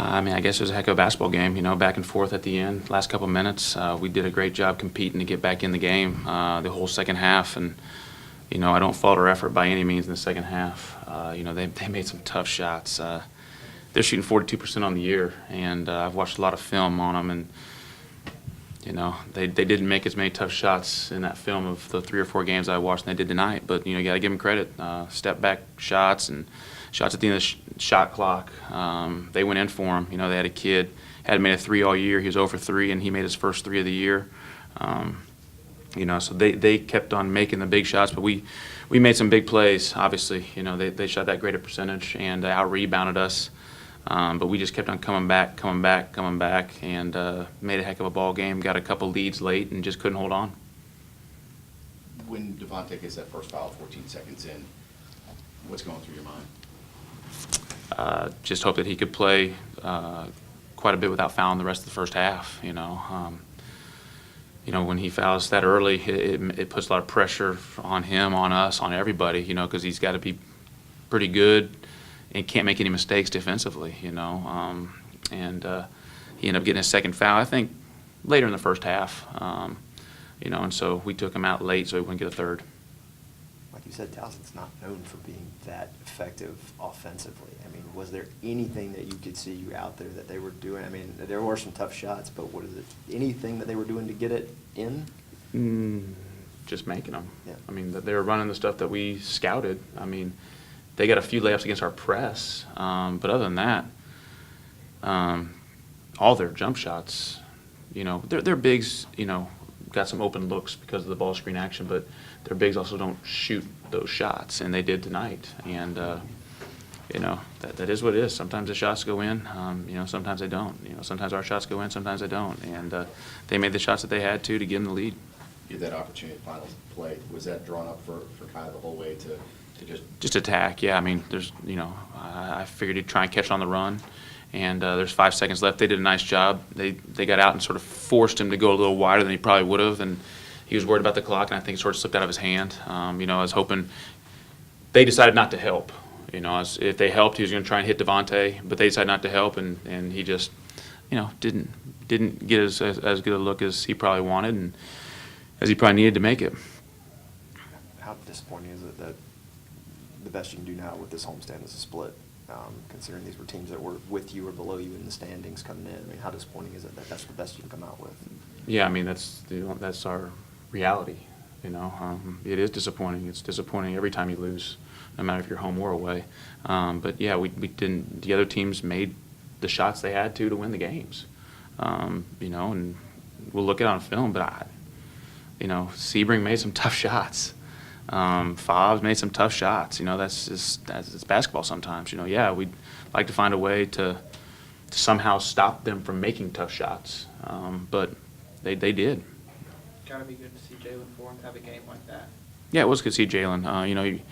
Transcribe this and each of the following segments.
I mean, I guess it was a heck of a basketball game, back and forth at the end. Last couple minutes, we did a great job competing to get back in the game the whole second half. And, I don't fault our effort by any means in the second half. They made some tough shots. They're shooting 42% on the year, and I've watched a lot of film on them. And, they didn't make as many tough shots in that film of the 3 or 4 games I watched than they did tonight. But, you got to give them credit. Step back shots and shots at the end of the shot clock. They went in for him. They had a kid, hadn't made a 3 all year. He was 0 for 3, and he made his first 3 of the year. So they kept on making the big shots, but we made some big plays, obviously. They shot that greater percentage and out-rebounded us. But we just kept on coming back, and made a heck of a ball game, got a couple leads late, and just couldn't hold on. When Devontae gets that first foul 14 seconds in, what's going through your mind? Just hope that he could play quite a bit without fouling the rest of the first half. When he fouls that early, it puts a lot of pressure on him, on us, on everybody. Because he's got to be pretty good and can't make any mistakes defensively. And he ended up getting a second foul, I think, later in the first half. And so we took him out late so he wouldn't get a third. Like you said, Towson's not known for being that effective offensively. I mean, was there anything that you could see out there that they were doing? I mean, there were some tough shots, but what is it? Anything that they were doing to get it in? Just making them. Yeah. I mean, they were running the stuff that we scouted. I mean, they got a few layups against our press, but other than that, all their jump shots, their bigs, got some open looks because of the ball screen action, but their bigs also don't shoot those shots, and they did tonight. And that is what it is. Sometimes the shots go in, sometimes they don't. Sometimes our shots go in, sometimes they don't. And they made the shots that they had to get them the lead. You had that opportunity at finals play. Was that drawn up for Kai the whole way to just attack? Yeah, I mean, there's I figured he'd try and catch on the run. And there's 5 seconds left. They did a nice job. They got out and sort of forced him to go a little wider than he probably would have. And he was worried about the clock, and I think it sort of slipped out of his hand. I was hoping they decided not to help. If they helped, he was going to try and hit Devontae, but they decided not to help, and he just, didn't get as good a look as he probably wanted and as he probably needed to make it. How disappointing is it that the best you can do now with this homestand is a split? Considering these were teams that were with you or below you in the standings coming in. I mean, how disappointing is it that that's the best you can come out with? Yeah, I mean, that's our reality. It is disappointing. It's disappointing every time you lose, no matter if you're home or away. But yeah, we didn't. The other teams made the shots they had to win the games. And we'll look at it on film, but Sebring made some tough shots. Fobbs made some tough shots. It's basketball sometimes. Yeah, we'd like to find a way to somehow stop them from making tough shots, but they did. Got to be good to see Jalen Foran have a game like that. Yeah, it was good to see Jalen. He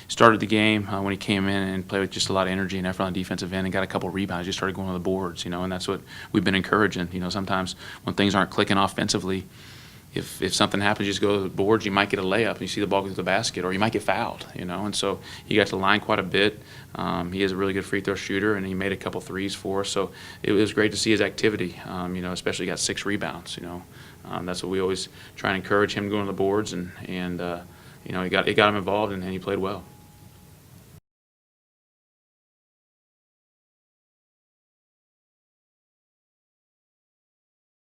started the game when he came in and played with just a lot of energy and effort on the defensive end and got a couple of rebounds. Just started going on the boards, and that's what we've been encouraging. Sometimes when things aren't clicking offensively, if something happens, you just go to the boards, you might get a layup and you see the ball go to the basket, or you might get fouled, and so he got to the line quite a bit. He is a really good free throw shooter, and he made a couple threes for us, so it was great to see his activity, especially got 6 rebounds. That's what we always try and encourage him going to the boards, and he got him involved, and he played well.